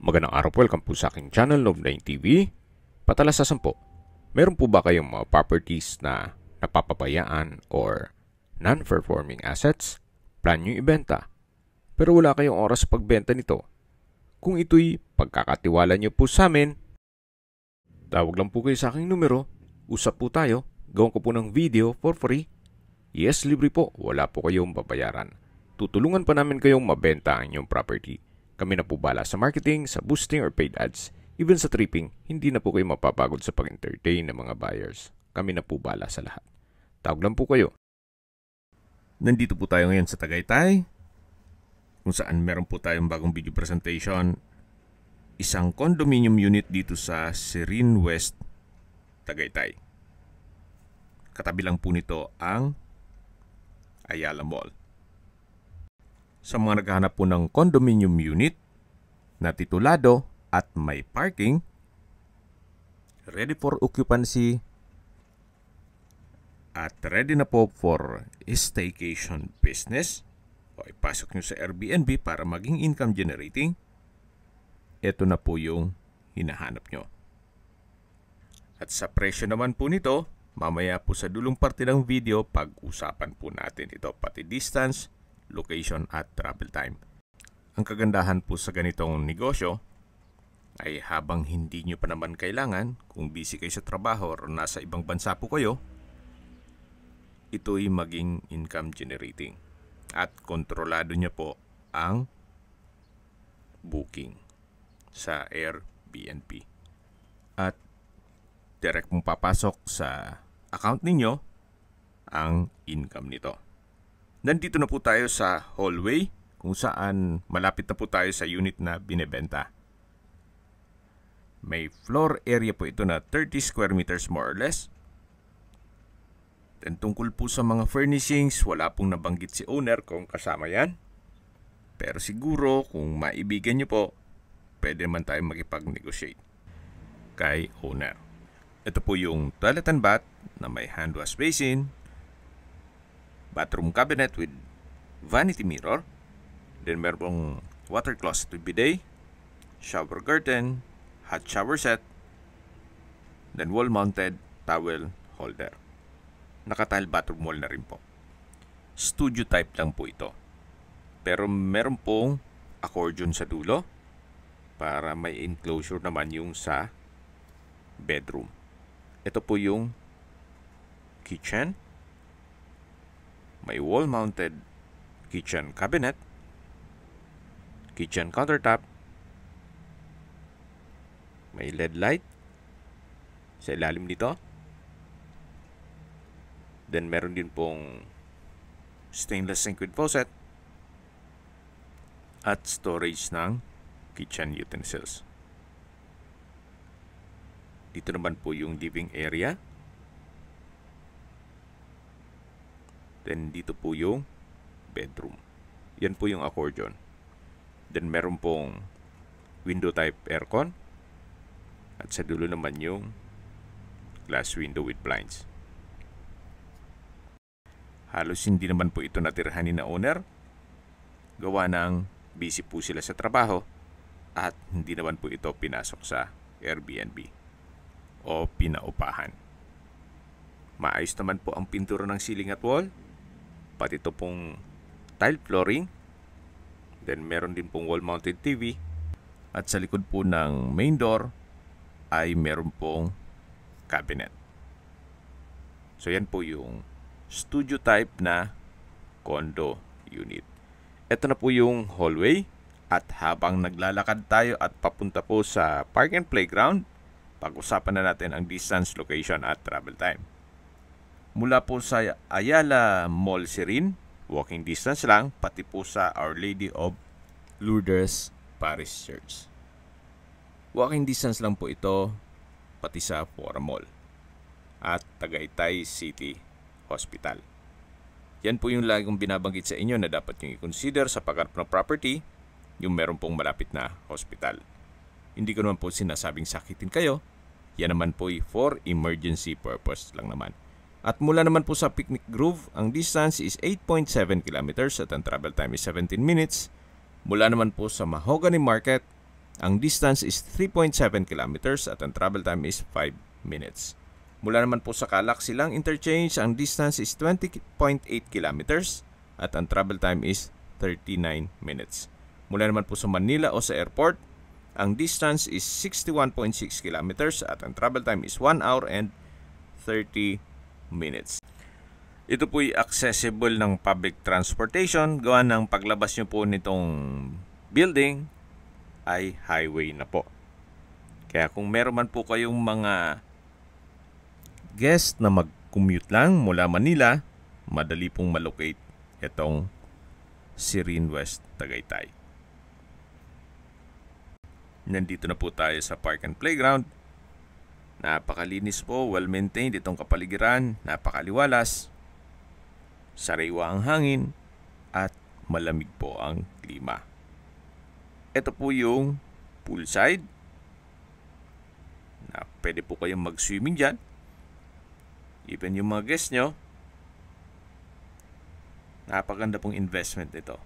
Magandang araw po, welcome po sa aking channel, Love9 TV. Patalasasan po, meron po ba kayong mga properties na napapabayaan or non-performing assets? Plan nyo ibenta, pero wala kayong oras sa pagbenta nito. Kung ito'y pagkakatiwala nyo po sa amin, tawag lang po kayo sa aking numero, usap po tayo, gawin ko po ng video for free. Yes, libre po, wala po kayong babayaran. Tutulungan pa namin kayong mabenta ang inyong property. Kami na po bala sa marketing, sa boosting or paid ads. Even sa tripping, hindi na po kayo mapapagod sa pag-entertain ng mga buyers. Kami na po bala sa lahat. Tawag lang po kayo. Nandito po tayo ngayon sa Tagaytay, kung saan meron po tayong bagong video presentation. Isang condominium unit dito sa Serene West, Tagaytay. Katabi lang po nito ang Ayala Mall. Sa mga naghahanap po ng condominium unit na titulado at may parking, ready for occupancy, at ready na po for staycation business, o ipasok nyo sa Airbnb para maging income generating, ito na po yung hinahanap nyo. At sa presyo naman po nito, mamaya po sa dulong parte ng video, pag-usapan po natin ito, pati distance, location at travel time. Ang kagandahan po sa ganitong negosyo ay habang hindi nyo pa naman kailangan, kung busy kayo sa trabaho o nasa ibang bansa po kayo, ito'y maging income generating. At kontrolado nyo po ang booking sa Airbnb. At direct mong papasok sa account ninyo ang income nito. Nandito na po tayo sa hallway kung saan malapit na po tayo sa unit na binebenta. May floor area po ito na 30 square meters more or less. Then tungkol po sa mga furnishings, wala pong nabanggit si owner kung kasama yan. Pero siguro kung maibigan nyo po, pwede naman tayo makipag-negotiate kay owner. Ito po yung toilet and bath na may hand wash basin, bathroom cabinet with vanity mirror, then meron pong water closet with bidet, shower curtain, hot shower set, then wall-mounted towel holder. Naka-tile bathroom wall na rin po. Studio type lang po ito. Pero meron pong accordion sa dulo para may enclosure naman yung sa bedroom. Ito po yung kitchen. May wall-mounted kitchen cabinet, kitchen countertop, may LED light sa ilalim nito. Then meron din pong stainless sink with faucet at storage ng kitchen utensils. Dito naman po yung living area. Then dito po yung bedroom. Yan po yung accordion. Then meron pong window type aircon. At sa dulo naman yung glass window with blinds. Halos hindi naman po ito natirhan ni na owner. Gawa ng busy po sila sa trabaho at hindi naman po ito pinasok sa Airbnb o pinaupahan. Maayos naman po ang pintura ng ceiling at wall. Pati ito pong tile flooring. Then meron din pong wall-mounted TV. At sa likod po ng main door ay meron pong cabinet. So yan po yung studio type na condo unit. Ito na po yung hallway. At habang naglalakad tayo at papunta po sa park and playground, pag-usapan na natin ang distance, location at travel time. Mula po sa Ayala Mall Serene, walking distance lang, pati po sa Our Lady of Lourdes Parish Church. Walking distance lang po ito, pati sa Fora Mall at Tagaytay City Hospital. Yan po yung lagi kong binabanggit sa inyo na dapat nyo i-consider sa paghanap ng property, yung meron pong malapit na hospital. Hindi ko naman po sinasabing sakitin kayo, yan naman po for emergency purpose lang naman. At mula naman po sa Picnic Grove, ang distance is 8.7 kilometers at ang travel time is 17 minutes. Mula naman po sa Mahogany Market Ang distance is 3.7 kilometers at ang travel time is 5 minutes. Mula naman po sa Calac Silang Interchange, ang distance is 20.8 kilometers at ang travel time is 39 minutes. Mula naman po sa Manila o sa airport, ang distance is 61.6 kilometers at ang travel time is 1 hour and 30 minutes. Ito po'y accessible ng public transportation. Gawa ng paglabas nyo po nitong building ay highway na po. Kaya kung meron man po kayong mga guest na mag-commute lang mula Manila, madali pong malocate itong Serene West Tagaytay. Nandito na po tayo sa Park and Playground. Napakalinis po, well-maintained itong kapaligiran, napakaliwalas, sariwa ang hangin, at malamig po ang klima. Ito po yung poolside na pwede po kayong mag-swimming dyan. Even yung mga guests nyo, napaganda pong investment ito.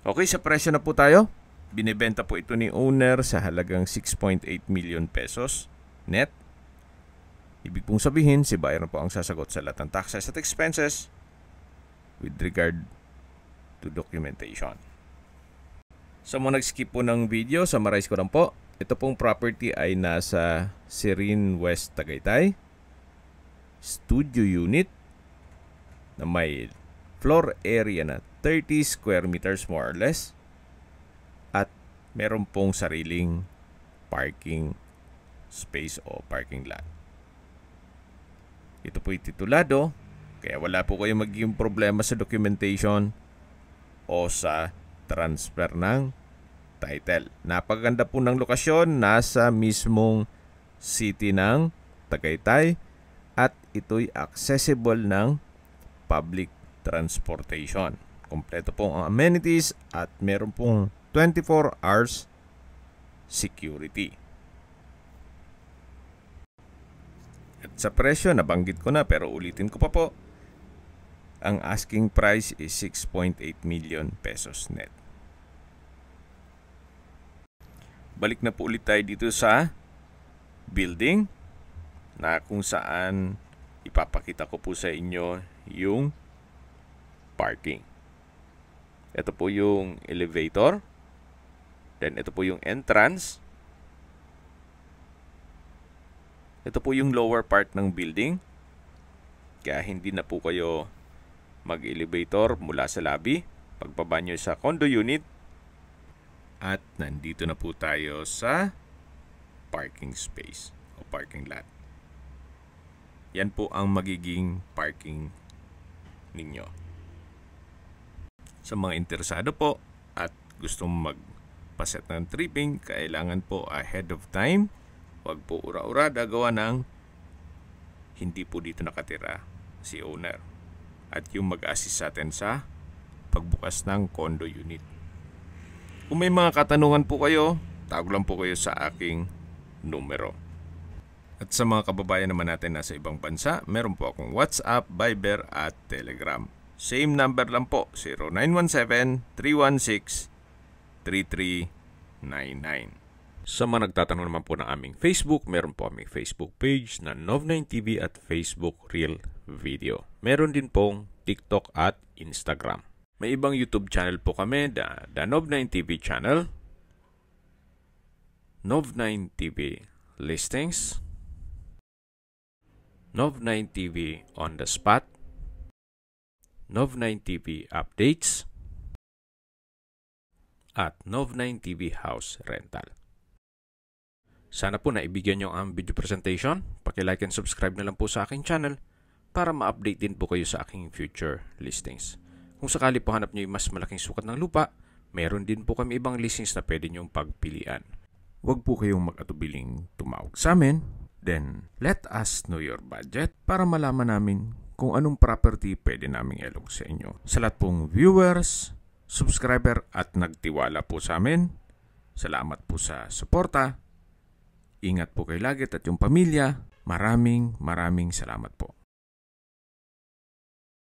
Okay, sa presyo na po tayo. Binibenta po ito ni owner sa halagang 6.8 million pesos net. Ibig pong sabihin, si buyer na po ang sasagot sa lahat ng taxes at expenses with regard to documentation. Sa mga nag-skip po ng video, summarize ko lang po. Ito pong property ay nasa Serene West Tagaytay. Studio unit na may floor area na 30 square meters more or less. At meron pong sariling parking space o parking lot. Ito po'y titulado, kaya wala po kayong magiging problema sa documentation o sa transfer ng title. Napaganda po ng lokasyon, nasa mismong city ng Tagaytay at ito'y accessible ng public transportation. Kompleto po ang amenities at meron pong 24 hours security. At sa presyo, nabanggit ko na pero ulitin ko pa po. Ang asking price is 6.8 million pesos net. Balik na po ulit tayo dito sa building na kung saan ipapakita ko po sa inyo yung parking. Ito po yung elevator. Then ito po yung entrance. Ito po yung lower part ng building. Kaya hindi na po kayo mag-elevator mula sa lobby. Pagbaba nyo sa condo unit. At nandito na po tayo sa parking space o parking lot. Yan po ang magiging parking ninyo. Sa mga interesado po at gustong magpaset ng tripping, kailangan po ahead of time. Huwag po ura-urada, gawa ng hindi po dito nakatira si owner. At yung mag-assist sa atin sa pagbukas ng condo unit. Kung may mga katanungan po kayo, tawag lang po kayo sa aking numero. At sa mga kababayan naman natin nasa ibang bansa, meron po akong WhatsApp, Viber at Telegram. Same number lang po, 0917-316-3399. Sa mga nagtatanong naman po ng aming Facebook, meron po aming Facebook page na Nov9TV at Facebook Reel Video. Meron din pong TikTok at Instagram. May ibang YouTube channel po kami, the Nov9TV channel, Nov9TV Listings, Nov9TV On The Spot, Nov9TV Updates, at Nov9TV House Rental. Sana po naibigyan nyo ang video presentation. Paki-like and subscribe na lang po sa aking channel para ma-update din po kayo sa aking future listings. Kung sakali po hanap nyo yung mas malaking sukat ng lupa, meron din po kami ibang listings na pwede nyong pagpilian. Huwag po kayong mag-atubiling tumawag sa amin. Then, let us know your budget para malaman namin kung anong property pwede naming ilog sa inyo. Sa lahat pong viewers, subscriber at nagtiwala po sa amin, salamat po sa suporta. Ingat po kayo lagi at yung pamilya. Maraming salamat po.